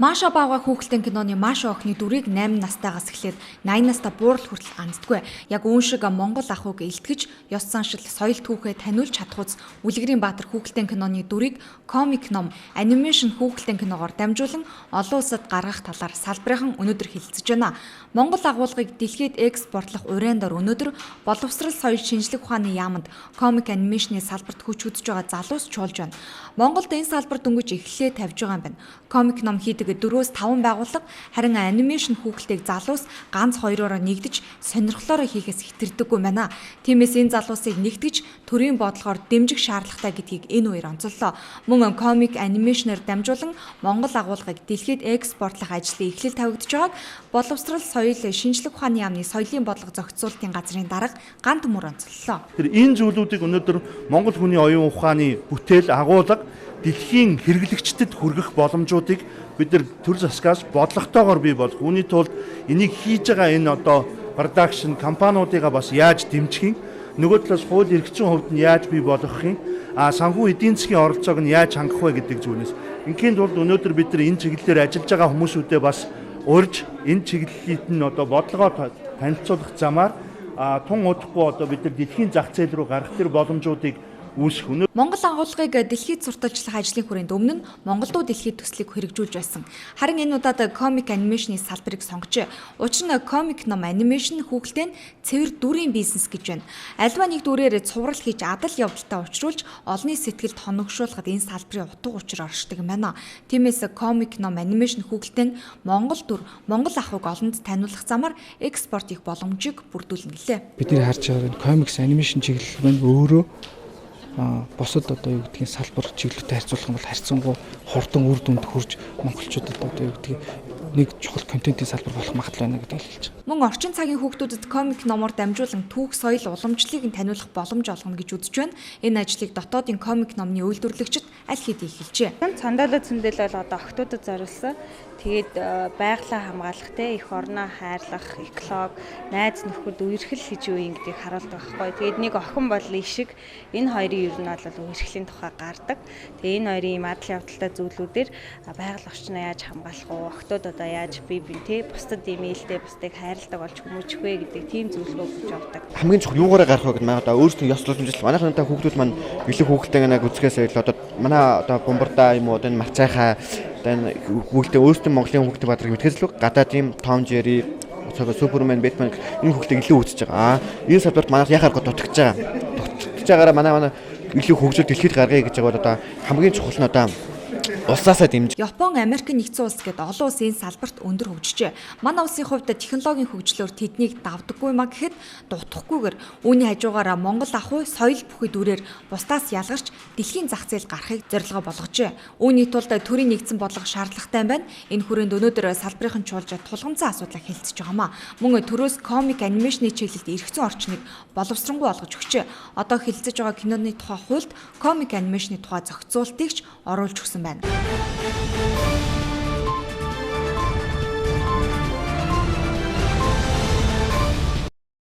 Маша Баага хүүхэлдэйн киноны Маша охины дүрийг 8 настайгаас эхлээд 80 настай буурал хүртэл анддаггүй. Яг үүн шиг Монгол ахуйг илтгэж, ёс заншил, соёл түүхээ таниулж чадах үз Үлгэрийн Баатар хүүхэлдэйн киноны дүрийг комик ном, анимашн хүүхэлдэйн киногоор дамжуулан олон улсад гаргах талаар салбарынхан өнөөдөр хэлэлцэж байна. Монгол агуулгыг дэлхийд экспортлох уран дор өнөөдөр боловсрал соёл шинжлэх ухааны яамд комик анимашны салбарт хүч үзэж байгаа залуус чуулж байна. Монголд энэ салбар дөнгөж эхлээ тавьж байгаа юм байна. Комик ном хийдэг 4-5 байгууллага харин анимашн хүүхэлдэйг залуус ганц хоёроор нэгдэж сонирхлоороо хийхээс хэтэрдэггүй байна. Тиймээс энэ залуусыг нэгтгэж төрийн бодлогоор дэмжих шаардлагатай гэдгийг энэ үеэр онцоллоо. Мөн комик анимашнаар дамжуулан Монгол агуулгыг дэлхийд экспортлох ажлын эхлэл тавигдж байгааг боловсрал соёл шинжлэх ухааны яамны соёлын бодлого зохицуулалтын газрын дарга гант мөр онцоллоо. Тэр энэ зүйлүүдийг өнөөдөр Монгол хүний оюун ухааны бүтээл агуулга дэлхийн хэрэглэгчдэд хүргэх боломжуудыг бид нар төр засгаас бодлоготойгоор бий болох. Үүний тулд энийг хийж байгаа энэ продакшн компаниудыгаа бас яаж дэмжих юм, нөгөө талаас хууль эрхцэн хувьд нь яаж бий болгох юм, санхүү эдийн засгийн оролцоог нь яаж хангах вэ гэдэг зүйлээс. Инхийн тулд өнөөдөр бид нар энэ чиглэлээр ажиллаж байгаа хүмүүсүүдэд бас урьж энэ чиглэлийг нь бодлогоо танилцуулах замаар тун удахгүй бид нар дэлхийн зах зээл рүү гарах тэр боломжуудыг үүсгэх. Монгол агуулгыг дэлхийд сурталчлах ажлын хүрээнд өмнө нь Монголдуу дэлхийд төслийг хэрэгжүүлж байсан. Харин энэ удаад комик анимашны салбарыг сонгожээ. Учир нь комик ном анимашн хүүхэлдэйн цэвэр дүрийн бизнес гэж байна. Альва нэг дүрээр цуврал хийж адал явдалтай учруулж олонний сэтгэлд хоногшуулахад энэ салбарын утга учир оршдог юм байна. Тиймээс комик ном анимашн хүүхэлдэйн Монгол дүр, Монгол ахуйг олонд таниулах замаар экспорт хийх боломжийг бүрдүүлнэ гэлээ. Бидний харж байгаа комикс анимашн чиглэл маань өөрөө бусад юу гэдгийг салбар чиглэлтэй харьцуулах юм бол харьцангуй хурдан үр дүнд хүрж монголчуудад юу гэдгийг нэг чухал контентын салбар болох магадлал байна гэдгийг хэлж байгаа. Мөн орчин цагийн хүүхдүүдэд комик номоор дамжуулан түүх соёл уламжлалыг таниулах боломж олгоно гэж үзэж байна. Энэ ажлыг дотоодын комик номны үйлдвэрлэгчид аль хэдийн эхэлжээ. Цандалаа цэндэл бол охтуудад зориулсан. Тэгээд байгалаа хамгаалах, их орноо хайрлах, эколог, найз нөхөд үерхэл хийж юу юм гэдгийг харуулдаг байхгүй. Тэгээд нэг охин бол ишиг энэ хоёрын ер нь бол үерхлийн тухай гардаг. Тэгээд энэ хоёрын ийм адал явдалтай зүйлүүдээр байгаль орчноо яаж хамгаалах вэ? Охтууд яаж бие биентэй бусдад имэйлтэй бусдыг хайрладаг болж хүмүүжих вэ гэдэг тийм зөвлөгөө өгч явдаг. Хамгийн чухал юугаараа гарах вэ гэдэг маань өөрсдөө ёс сурталчилсан. Манайхан хүүхдүүд маань илүү хүүхдтэй нэг үзэхээс илүү манай бомбардаа юм уу энэ марцайхаа энэ хүүхдээ өөрсдөө Монголын хүүхдээ бадрыг мэдгэзлүү гадаад ийм Том Жери Супермен Бэтмен энэ хүүхдийг илүү үзэж байгаа. Энэ салбарт манайх яхаар дутагдж байгаа. Дутагдж байгаараа манай илүү хөгжил дэлхийд гаргая гэж байгаа хамгийн чухал нь улсаасаа дэмжих. Япон, Америк нэгдсэн улс гээд олон улс энэ салбарт өндөр хөгжижээ. Манай улсын хувьд технологийн хөгжлөөр тэднийг давдаггүй маа гэхэд дутахгүйгээр үүний хажуугаараа Монгол ахуй соёл бүхий дүрээр бусдаас ялгарч дэлхийн зах зээл гарахыг зорилгоо болгожээ. Үүний тулд төрийн нэгдсэн бодлого шаардлагатай байна. Энэ хүрээнд өнөөдөр салбарынхан чуулж тулгамцсан асуудлыг хэлцэж байгаамаа. Мөн төрөөс комик анимашны чиглэлд эргэцэн орчныг боловсронгуй болгож өгчээ. Одоо хэлцэж байгаа киноны тухай хуульд комик анимашны тухай зохицуултыг ч оруулж өгсөн байна.